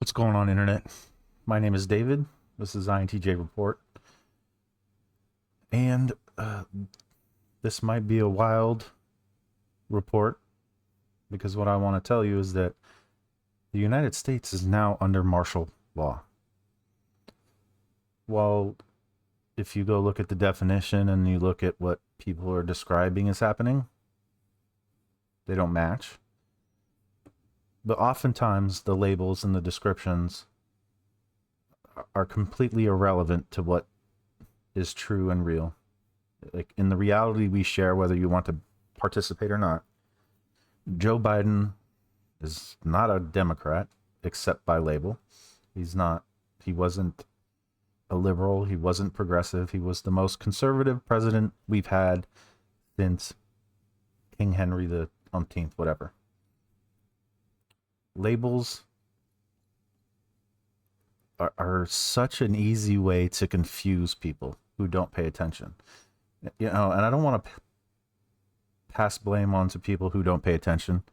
What's going on, Internet? My name is David. This is INTJ Report. And this might be a wild report because what I want to tell you is that the United States is now under martial law. Well, if you go look at the definition and you look at what people are describing as happening, they don't match. But oftentimes the labels and the descriptions are completely irrelevant to what is true and real. Like in the reality we share, whether you want to participate or not, Joe Biden is not a Democrat except by label. He wasn't a liberal. He wasn't progressive. He was the most conservative president we've had since King Henry the umpteenth, whatever. Labels are such an easy way to confuse people who don't pay attention. And I don't want to pass blame on to people who don't pay attention,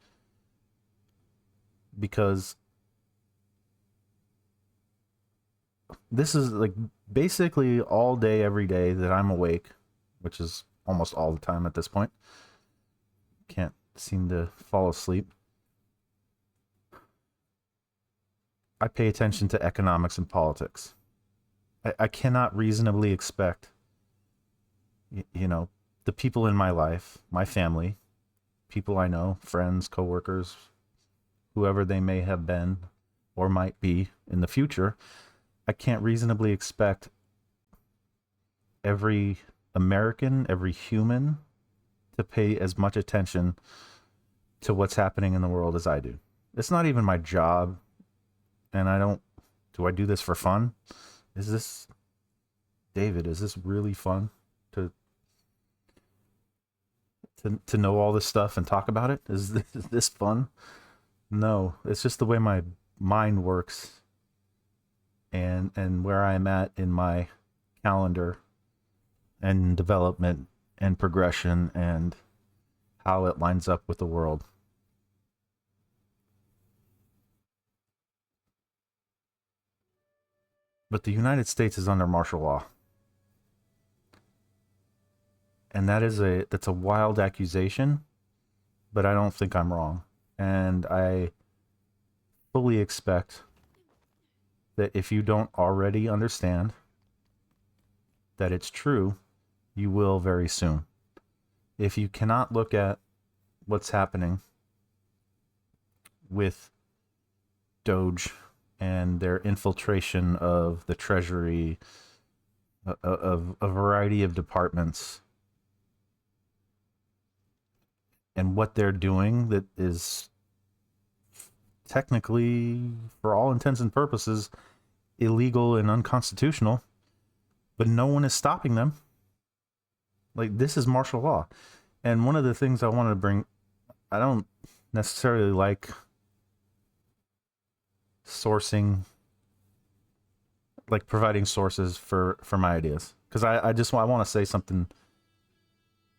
because this is like basically all day, every day that I'm awake, which is almost all the time at this point. Can't seem to fall asleep. I pay attention to economics and politics. I cannot reasonably expect, the people in my life, my family, people I know, friends, coworkers, whoever they may have been or might be in the future, I can't reasonably expect every American, every human to pay as much attention to what's happening in the world as I do. It's not even my job. And do I do this for fun? David, is this really fun to know all this stuff and talk about it? Is this fun? No, it's just the way my mind works and where I'm at in my calendar and development and progression and how it lines up with the world. But the United States is under martial law. And that's a wild accusation, but I don't think I'm wrong. And I fully expect that if you don't already understand that it's true, you will very soon. If you cannot look at what's happening with Doge and their infiltration of the Treasury, of a variety of departments, and what they're doing that is technically, for all intents and purposes, illegal and unconstitutional, but no one is stopping them. Like, this is martial law. And one of the things I wanted to bring, I don't necessarily like providing sources for my ideas, because I want to say something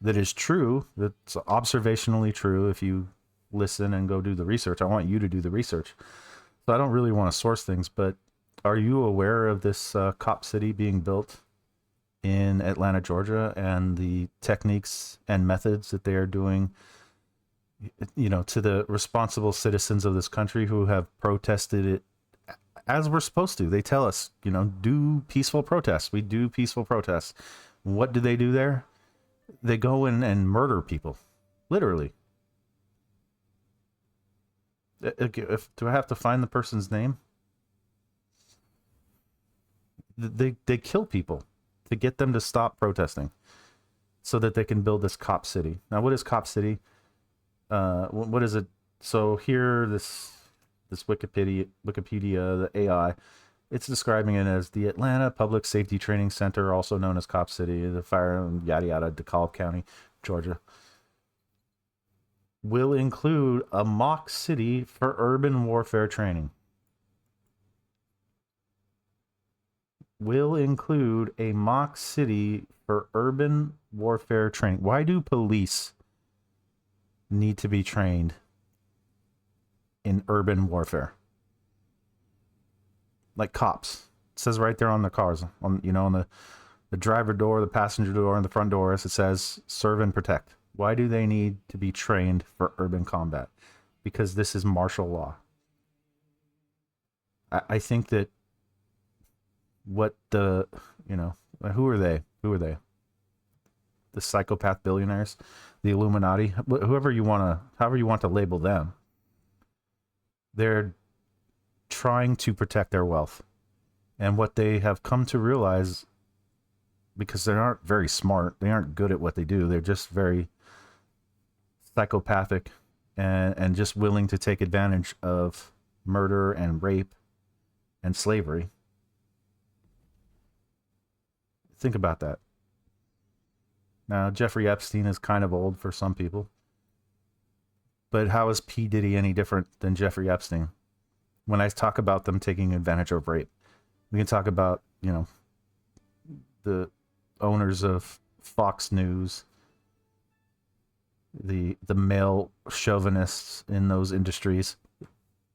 that is true, that's observationally true. If you listen and go do the research, I want you to do the research. So I don't really want to source things, but are you aware of this cop city being built in Atlanta, Georgia, and the techniques and methods that they are doing, to the responsible citizens of this country who have protested it as we're supposed to? They tell us, do peaceful protests. We do peaceful protests. What do they do there? They go in and murder people, literally. Do I have to find the person's name? They kill people to get them to stop protesting so that they can build this cop city. Now, what is cop city? What is it? So here, this Wikipedia, the AI, it's describing it as the Atlanta Public Safety Training Center, also known as Cop City, the fire, yada yada, DeKalb County, Georgia, will include a mock city for urban warfare training. Will include a mock city for urban warfare training. Why do police need to be trained in urban warfare? like cops. It says right there on the cars, on on the driver door, the passenger door, and the front doors. It says serve and protect. Why do they need to be trained for urban combat? Because this is martial law. I think that what the who are they? Who are they? The psychopath billionaires, the Illuminati, however you want to label them. They're trying to protect their wealth. And what they have come to realize, because they aren't very smart, they aren't good at what they do, they're just very psychopathic and just willing to take advantage of murder and rape and slavery. Think about that. Now, Jeffrey Epstein is kind of old for some people. But how is P. Diddy any different than Jeffrey Epstein? When I talk about them taking advantage of rape, we can talk about, the owners of Fox News, the male chauvinists in those industries.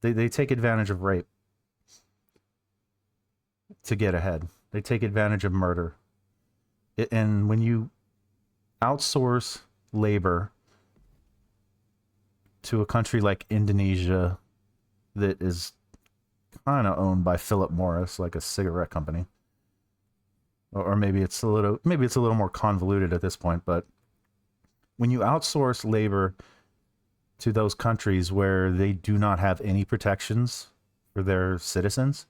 They take advantage of rape to get ahead. They take advantage of murder. And when you outsource labor to a country like Indonesia that is kind of owned by Philip Morris, like a cigarette company, or maybe it's a little more convoluted at this point, but when you outsource labor to those countries where they do not have any protections for their citizens,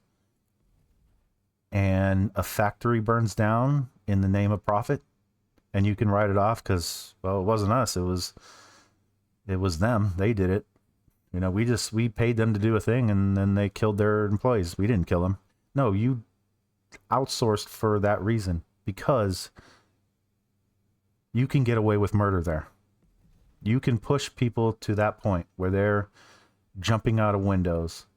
and a factory burns down in the name of profit, and you can write it off because, well, it wasn't us, it was them, they did it. We paid them to do a thing, and then they killed their employees. We didn't kill them. No, you outsourced for that reason, because you can get away with murder there. You can push people to that point where they're jumping out of windows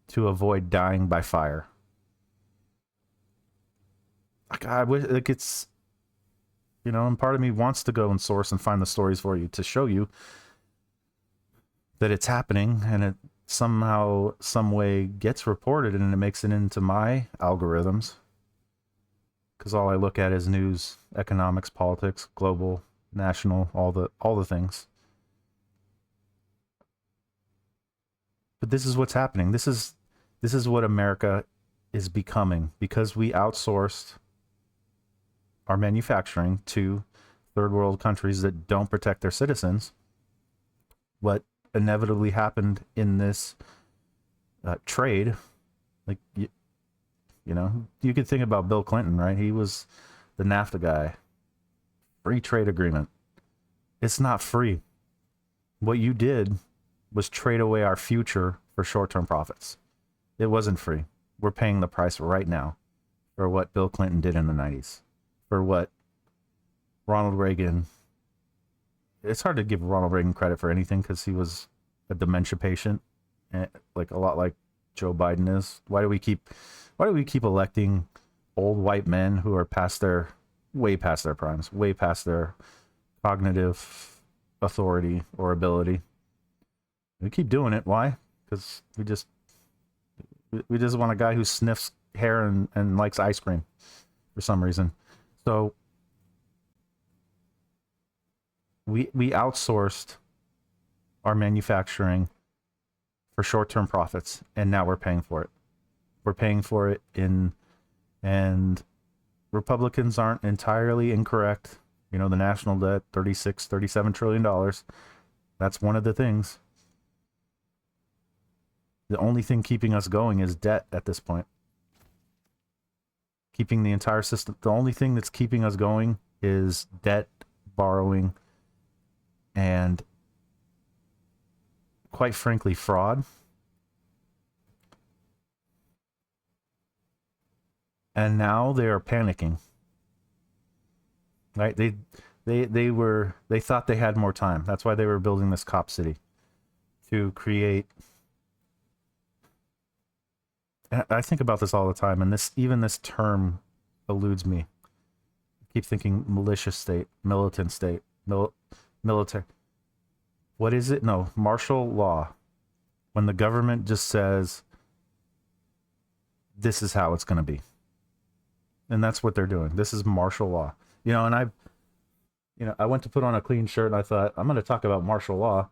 to avoid dying by fire. I wish, like, it's, and part of me wants to go and source and find the stories for you to show you that it's happening, and it somehow, some way gets reported, and it makes it into my algorithms. Because all I look at is news, economics, politics, global, national, all the things. But this is what's happening. This is what America is becoming, because we outsourced our manufacturing to third world countries that don't protect their citizens. What inevitably happened in this trade, like, you could think about Bill Clinton, right? He was the NAFTA guy. Free trade agreement. It's not free. What you did was trade away our future for short-term profits. It wasn't free. We're paying the price right now for what Bill Clinton did in the 90s. For what Ronald Reagan... It's hard to give Ronald Reagan credit for anything because he was a dementia patient, like a lot like Joe Biden is. Why do we keep electing old white men who are way past their primes, way past their cognitive authority or ability? We keep doing it. Why? Because we just want a guy who sniffs hair and likes ice cream for some reason. So we outsourced our manufacturing for short-term profits, and now we're paying for it. We're paying for it and Republicans aren't entirely incorrect. The national debt, $37 trillion. That's one of the things. The only thing keeping us going is debt at this point. Keeping the entire system, the only thing that's keeping us going is debt, borrowing, and quite frankly, fraud. And now they are panicking. Right? They thought they had more time. That's why they were building this cop city, to create. And I think about this all the time, and this term eludes me. I keep thinking malicious state, militant state, military. What is it? No, martial law. When the government just says, this is how it's going to be. And that's what they're doing. This is martial law. And I went to put on a clean shirt and I thought, I'm going to talk about martial law.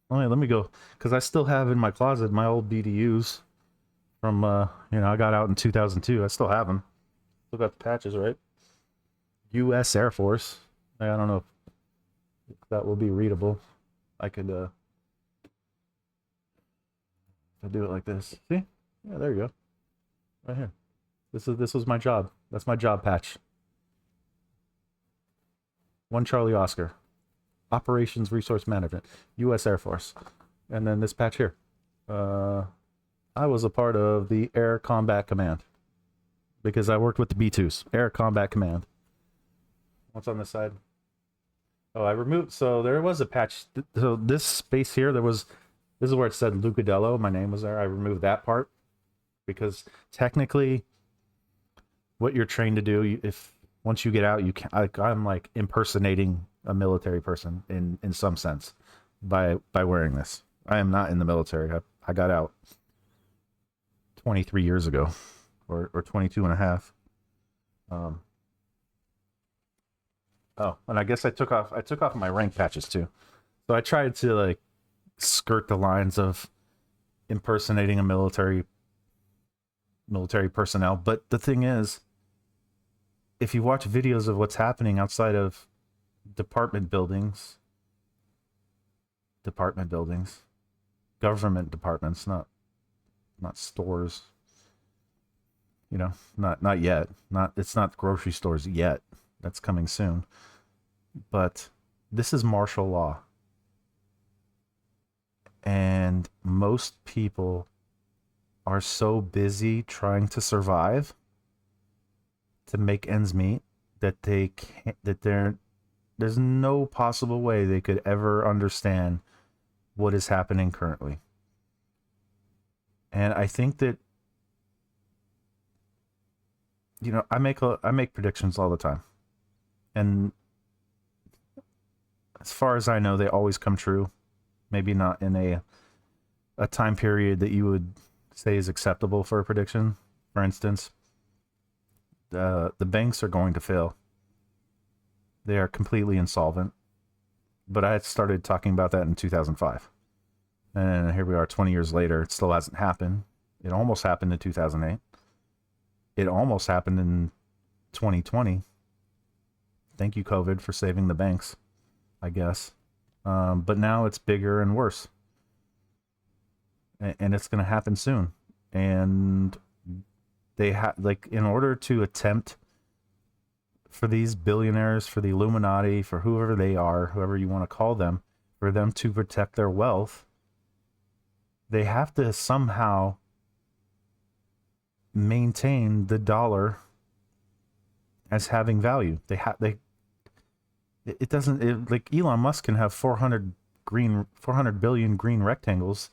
Let me go, because I still have in my closet my old BDUs from, I got out in 2002. I still have them. Still got the patches, right? U.S. Air Force. I don't know if that will be readable. I could, if I do it like this. See? Yeah, there you go. Right here. This was my job. That's my job patch. 1 Charlie Oscar. Operations Resource Management. U.S. Air Force. And then this patch here. I was a part of the Air Combat Command. Because I worked with the B-2s. Air Combat Command. What's on this side? Oh, I removed... So there was a patch... So this space here, this is where it said Lucadello. My name was there. I removed that part. Because technically, what you're trained to do, once you get out, you can. I'm like impersonating a military person in some sense by wearing this. I am not in the military. I got out 23 years ago, or 22 and a half. And I guess I took off my rank patches too. So I tried to like skirt the lines of impersonating a military personnel. But the thing is, if you watch videos of what's happening outside of government buildings, not stores, not yet. It's not grocery stores yet. That's coming soon. But this is martial law. And most people are so busy trying to survive, to make ends meet, that there's no possible way they could ever understand what is happening currently. And I think that I make predictions all the time, and as far as I know, they always come true. Maybe not in a time period that you would say is acceptable for a prediction. For instance, the banks are going to fail. They are completely insolvent. But I had started talking about that in 2005. And here we are 20 years later. It still hasn't happened. It almost happened in 2008. It almost happened in 2020. Thank you, COVID, for saving the banks, I guess. But now it's bigger and worse. And it's going to happen soon. And they in order to attempt, for these billionaires, for the Illuminati, for whoever they are, whoever you want to call them, for them to protect their wealth, they have to somehow maintain the dollar as having value. It doesn't, like Elon Musk can have 400 billion green rectangles,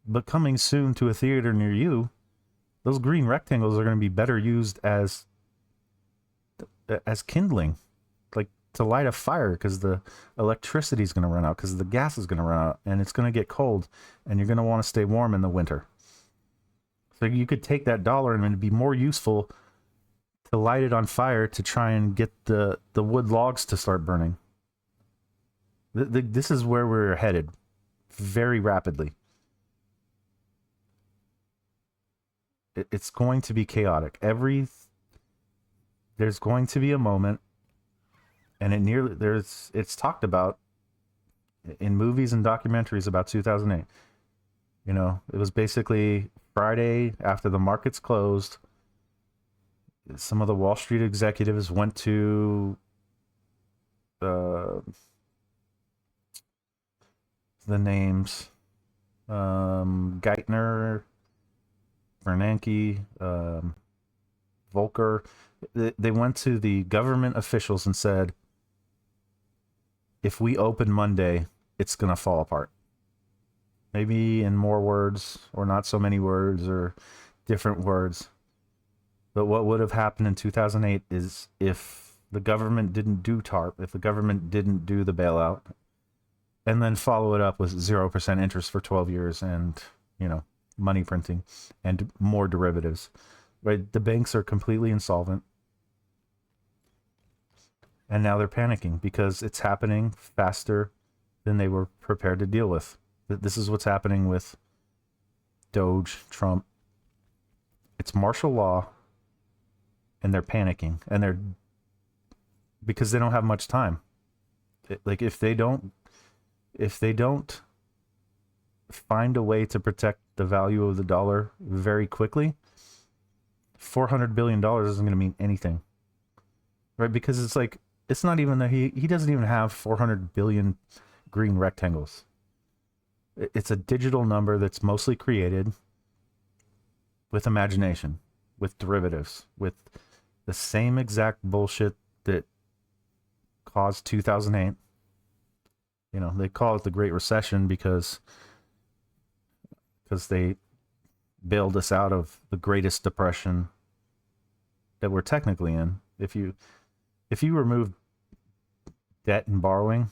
but coming soon to a theater near you, those green rectangles are going to be better used as kindling, like to light a fire, because the electricity is going to run out, because the gas is going to run out, and it's going to get cold, and you're going to want to stay warm in the winter. So you could take that dollar and it'd be more useful to light it on fire to try and get the wood logs to start burning. This is where we're headed very rapidly. It's going to be chaotic. There's going to be a moment, and it's talked about in movies and documentaries about 2008. It was basically Friday after the markets closed. Some of the Wall Street executives went to the names, Geithner, Bernanke, Volcker. They went to the government officials and said, if we open Monday, it's going to fall apart. Maybe in more words, or not so many words, or different words. But what would have happened in 2008 is, if the government didn't do TARP, if the government didn't do the bailout, and then follow it up with 0% interest for 12 years and, money printing and more derivatives, right? The banks are completely insolvent. And now they're panicking because it's happening faster than they were prepared to deal with. This is what's happening with Doge, Trump. It's martial law, and they're panicking, and they're because they don't have much time. Like if they don't find a way to protect the value of the dollar very quickly, $400 billion isn't going to mean anything, right? Because it's like, it's not even that he doesn't even have 400 billion green rectangles. It's a digital number that's mostly created with imagination, with derivatives, with the same exact bullshit that caused 2008. You know, they call it the Great Recession because they bailed us out of the greatest depression that we're technically in. If you remove debt and borrowing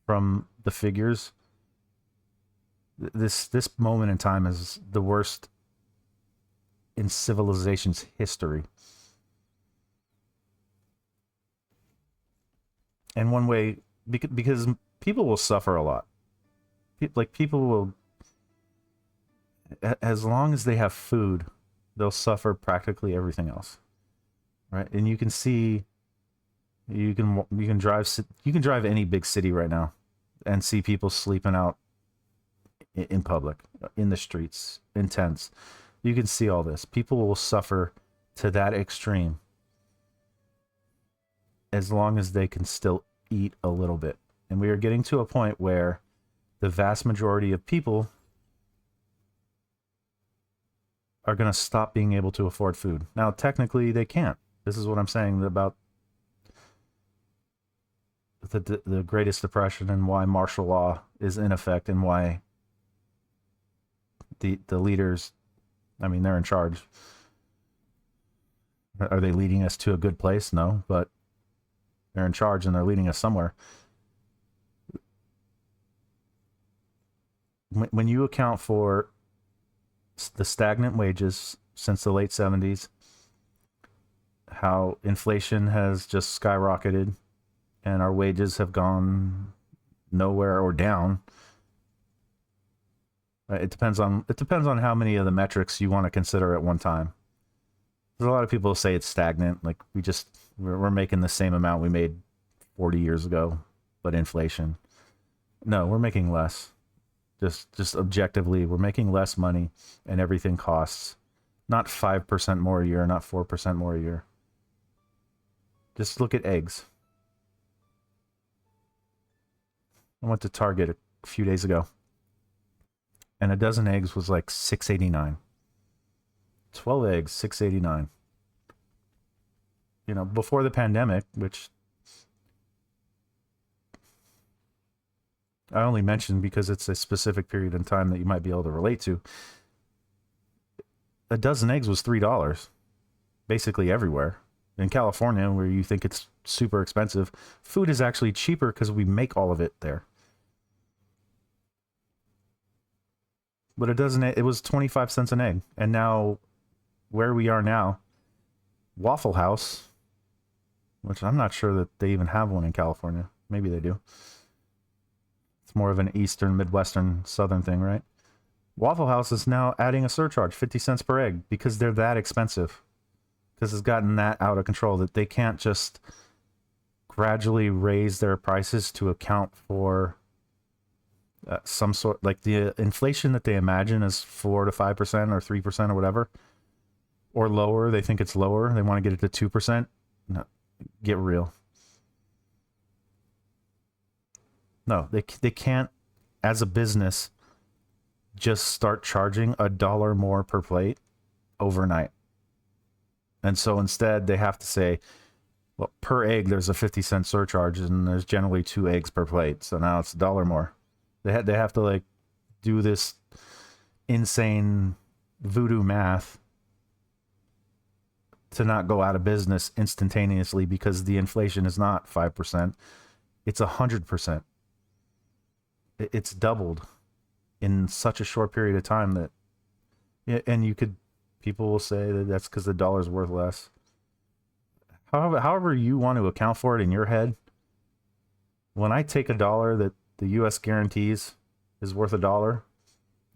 from the figures, this moment in time is the worst in civilization's history. And one way, because people will suffer a lot. Like people will, as long as they have food, they'll suffer practically everything else, right? And you can see, you can drive any big city right now, and see people sleeping out in public, in the streets, in tents. You can see all this. People will suffer to that extreme as long as they can still eat a little bit. And we are getting to a point where the vast majority of people are going to stop being able to afford food. Now, technically, they can't. This is what I'm saying about the Greatest Depression and why martial law is in effect and why the leaders, I mean, they're in charge. Are they leading us to a good place? No, but they're in charge and they're leading us somewhere. When you account for the stagnant wages since the late 70s, how inflation has just skyrocketed and our wages have gone nowhere or down. It depends on how many of the metrics you want to consider at one time. There's a lot of people who say it's stagnant, like we're making the same amount we made 40 years ago, but inflation. No, we're making less. Just objectively, we're making less money and everything costs. Not 5% more a year, not 4% more a year. Just look at eggs. I went to Target a few days ago, and a dozen eggs was like $6.89. 12 eggs, $6.89. You know, before the pandemic, which I only mentioned because it's a specific period in time that you might be able to relate to. A dozen eggs was $3, basically everywhere. In California, where you think it's super expensive, food is actually cheaper because we make all of it there. But it was 25 cents an egg. And now, where we are now, Waffle House, which I'm not sure that they even have one in California. Maybe they do. It's more of an Eastern, Midwestern, Southern thing, right? Waffle House is now adding a surcharge, 50 cents per egg, because they're that expensive. Because it's gotten that out of control that they can't just gradually raise their prices to account for some sort, like the inflation that they imagine is 4 to 5% or 3% or whatever, or lower. They think it's lower. They want to get it to 2%. No, get real. No, they can't, as a business, just start charging $1 more per plate overnight. And so instead, they have to say, well, per egg, there's a 50-cent surcharge, and there's generally 2 eggs per plate. So now it's $1 more. They have to like do this insane voodoo math to not go out of business instantaneously, because the inflation is not 5%. It's 100%. It's doubled in such a short period of time that And people will say that that's because the dollar's worth less. However you want to account for it in your head, when I take a dollar that the U.S. guarantees is worth $1,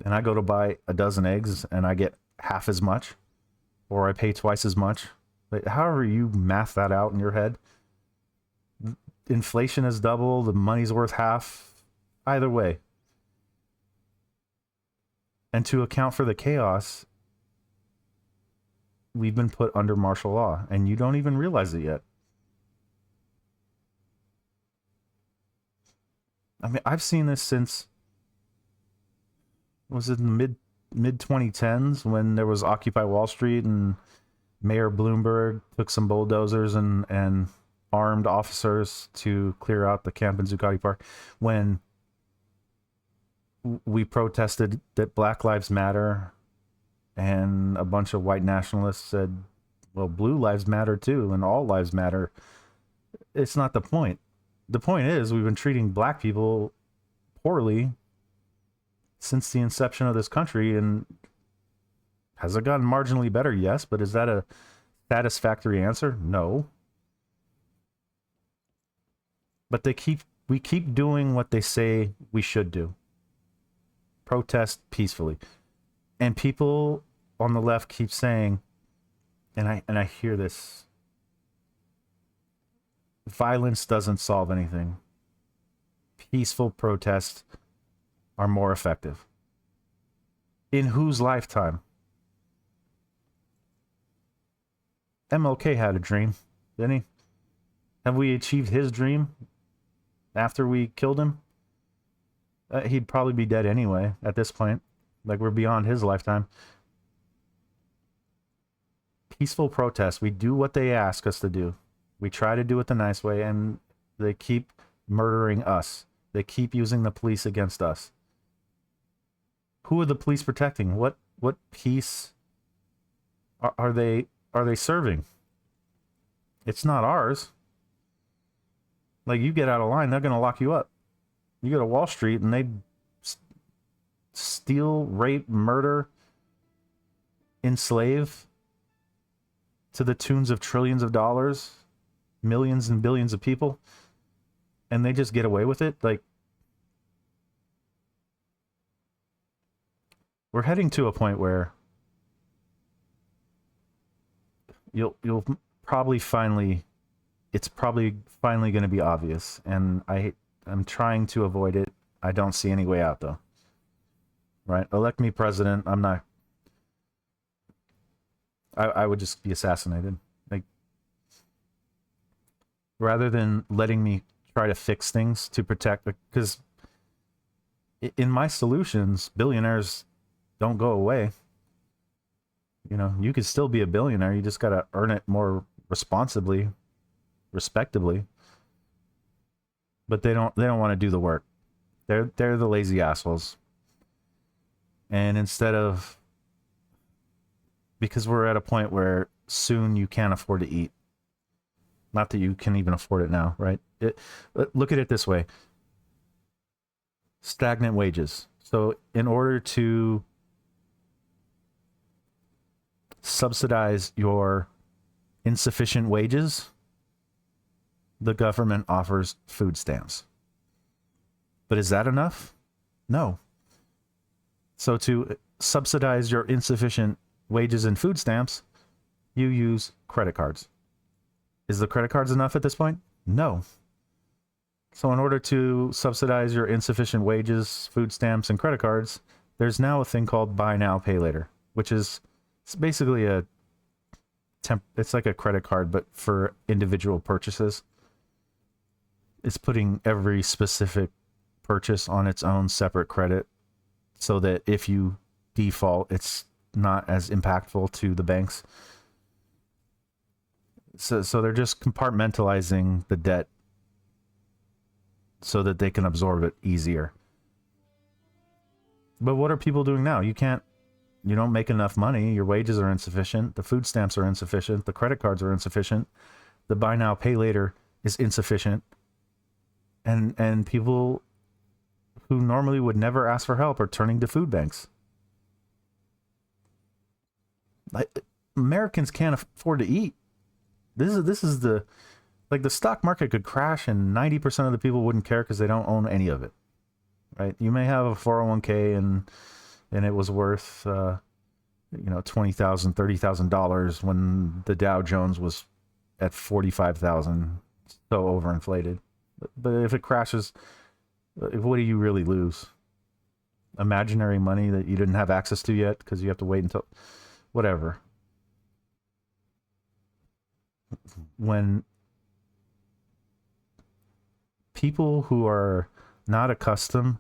and I go to buy a dozen eggs and I get half as much, or I pay twice as much, like, however you math that out in your head, inflation is double, the money's worth half, either way. And to account for the chaos, we've been put under martial law, and you don't even realize it yet. I mean, I've seen this since, was it in the mid 2010s when there was Occupy Wall Street and Mayor Bloomberg took some bulldozers and armed officers to clear out the camp in Zuccotti Park, when we protested that Black Lives Matter, and a bunch of white nationalists said, well, blue lives matter too, and all lives matter. It's not the point. The point is, we've been treating black people poorly since the inception of this country. And has it gotten marginally better? Yes. But is that a satisfactory answer? No. But we keep doing what they say we should do. Protest peacefully. And people on the left keep saying, and I hear this, violence doesn't solve anything. Peaceful protests are more effective. In whose lifetime? MLK had a dream, didn't he? Have we achieved his dream after we killed him? He'd probably be dead anyway at this point. Like, we're beyond his lifetime. Peaceful protests. We do what they ask us to do. We try to do it the nice way, and they keep murdering us. They keep using the police against us. Who are the police protecting? What peace are they serving? It's not ours. Like, you get out of line, they're going to lock you up. You go to Wall Street and they steal, rape, murder, enslave to the tunes of trillions of dollars, millions and billions of people, and they just get away with it. Like, we're heading to a point where you'll probably finally, it's probably finally going to be obvious, and I'm trying to avoid it. I don't see any way out, though. Right? Elect me president. I'm not. I would just be assassinated. Like, rather than letting me try to fix things to protect, because in my solutions, billionaires don't go away. You know, you could still be a billionaire. You just got to earn it more responsibly, respectably. But they don't want to do the work. They're the lazy assholes. And instead of, because we're at a point where soon you can't afford to eat. Not that you can even afford it now, right? Look at it this way. Stagnant wages. So in order to subsidize your insufficient wages, the government offers food stamps. But is that enough? No. So to subsidize your insufficient wages and food stamps, you use credit cards. Is the credit cards enough at this point? No. So in order to subsidize your insufficient wages, food stamps, and credit cards, there's now a thing called buy now, pay later, which is, it's basically it's like a credit card, but for individual purchases. It's putting every specific purchase on its own separate credit, so that if you default, it's not as impactful to the banks. So they're just compartmentalizing the debt so that they can absorb it easier. But what are people doing now? You don't make enough money. Your wages are insufficient. The food stamps are insufficient. The credit cards are insufficient. The buy now, pay later is insufficient. And people who normally would never ask for help are turning to food banks. Americans can't afford to eat. This is the like the stock market could crash and 90% of the people wouldn't care because they don't own any of it. Right? You may have a 401k and it was worth $20,000, $30,000 when the Dow Jones was at 45,000, so overinflated. But if it crashes, what do you really lose? Imaginary money that you didn't have access to yet because you have to wait until whatever. When people who are not accustomed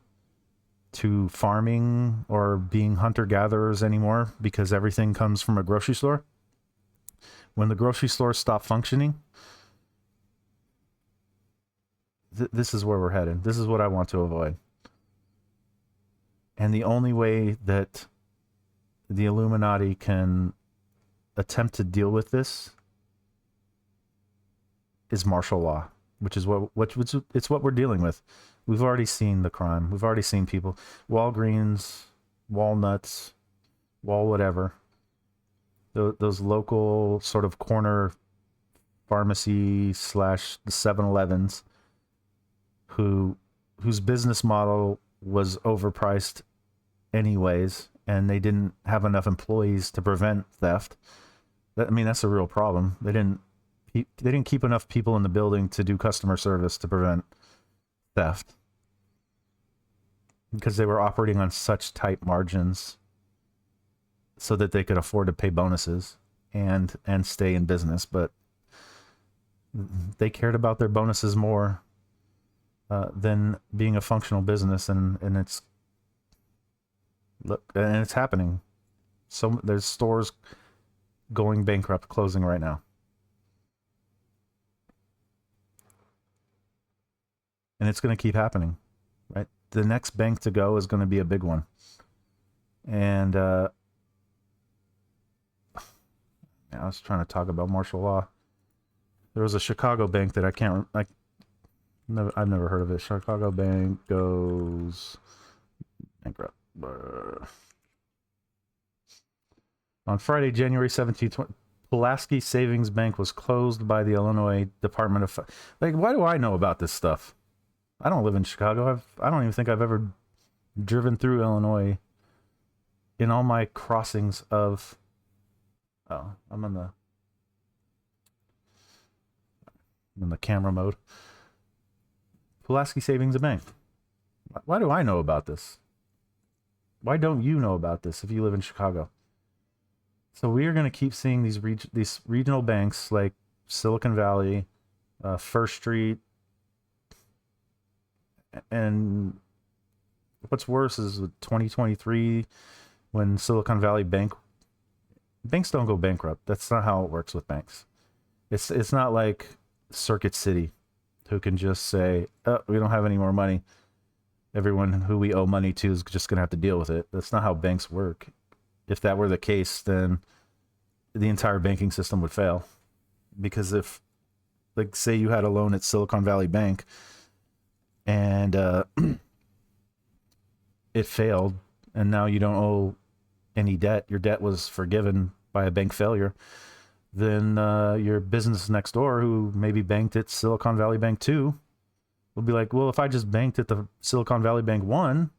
to farming or being hunter-gatherers anymore because everything comes from a grocery store, when the grocery stores stop functioning, this is where we're headed. This is what I want to avoid. And the only way that the Illuminati can attempt to deal with this is martial law, which is it's what we're dealing with. We've already seen the crime. We've already seen people. Walgreens, Walnuts, whatever. Those local sort of corner pharmacy / 7-Elevens whose business model was overpriced anyways, and they didn't have enough employees to prevent theft. That's a real problem. They didn't keep enough people in the building to do customer service to prevent theft because they were operating on such tight margins so that they could afford to pay bonuses and stay in business. But they cared about their bonuses more than being a functional business, and it's happening. So there's stores going bankrupt, closing right now. And it's going to keep happening, right? The next bank to go is going to be a big one. And I was trying to talk about martial law. There was a Chicago bank that I've never heard of it. Chicago bank goes bankrupt. On Friday, January 17th, Pulaski Savings Bank was closed by the Illinois Department of... why do I know about this stuff? I don't live in Chicago. I don't even think I've ever driven through Illinois in all my crossings of... Oh, I'm in the camera mode. Pulaski Savings Bank. Why do I know about this? Why don't you know about this if you live in Chicago? So we are going to keep seeing these regional banks like Silicon Valley, First Street, and what's worse is 2023 when Silicon Valley banks don't go bankrupt. That's not how it works with banks. It's not like Circuit City, who can just say, oh, we don't have any more money. Everyone who we owe money to is just going to have to deal with it. That's not how banks work. If that were the case, then the entire banking system would fail. Because if, say you had a loan at Silicon Valley Bank and it failed, and now you don't owe any debt, your debt was forgiven by a bank failure, then your business next door, who maybe banked at Silicon Valley Bank 2, will be like, well, if I just banked at the Silicon Valley Bank 1,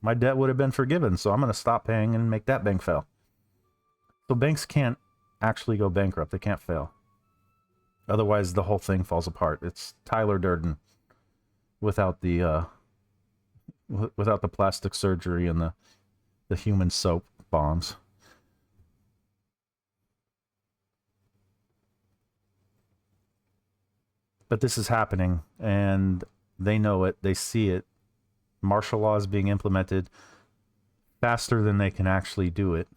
my debt would have been forgiven, so I'm going to stop paying and make that bank fail. So banks can't actually go bankrupt. They can't fail. Otherwise, the whole thing falls apart. It's Tyler Durden without the plastic surgery and the human soap bombs. But this is happening, and they know it. They see it. Martial law is being implemented faster than they can actually do it.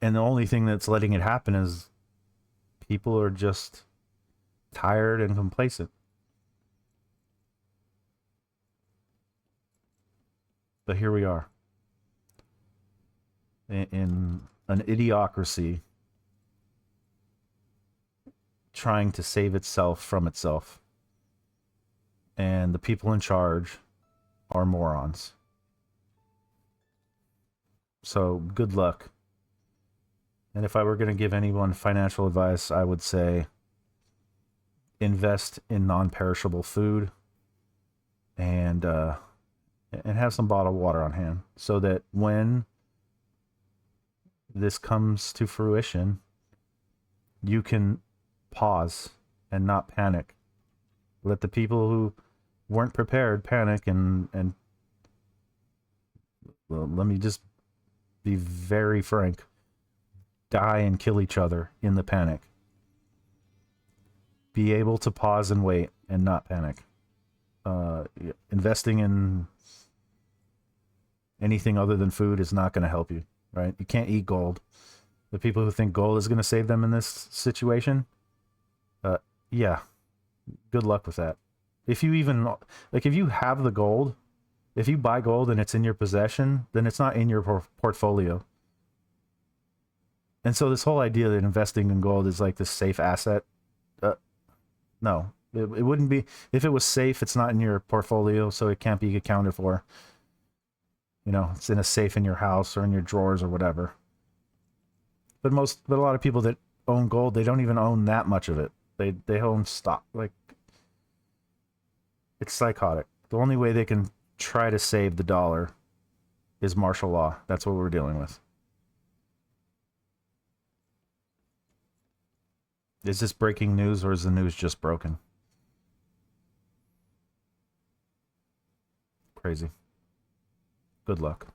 And the only thing that's letting it happen is people are just tired and complacent. But here we are in an idiocracy trying to save itself from itself. And the people in charge are morons. So good luck. And if I were going to give anyone financial advice, I would say invest in non-perishable food and have some bottled water on hand so that when this comes to fruition, you can pause and not panic. Let the people who weren't prepared panic and well, let me just be very frank, die and kill each other in the panic. Be able to pause and wait and not panic. Investing in anything other than food is not going to help you, right? You can't eat gold. The people who think gold is going to save them in this situation, yeah, good luck with that. If you even, like, if you have the gold, if you buy gold and it's in your possession, then it's not in your portfolio. And so this whole idea that investing in gold is like this safe asset, no, it wouldn't be. If it was safe, it's not in your portfolio, so it can't be accounted for. You know, it's in a safe in your house or in your drawers or whatever. But a lot of people that own gold, they don't even own that much of it. They own stock. Like, it's psychotic. The only way they can try to save the dollar is martial law. That's what we're dealing with. Is this breaking news or is the news just broken? Crazy. Good luck.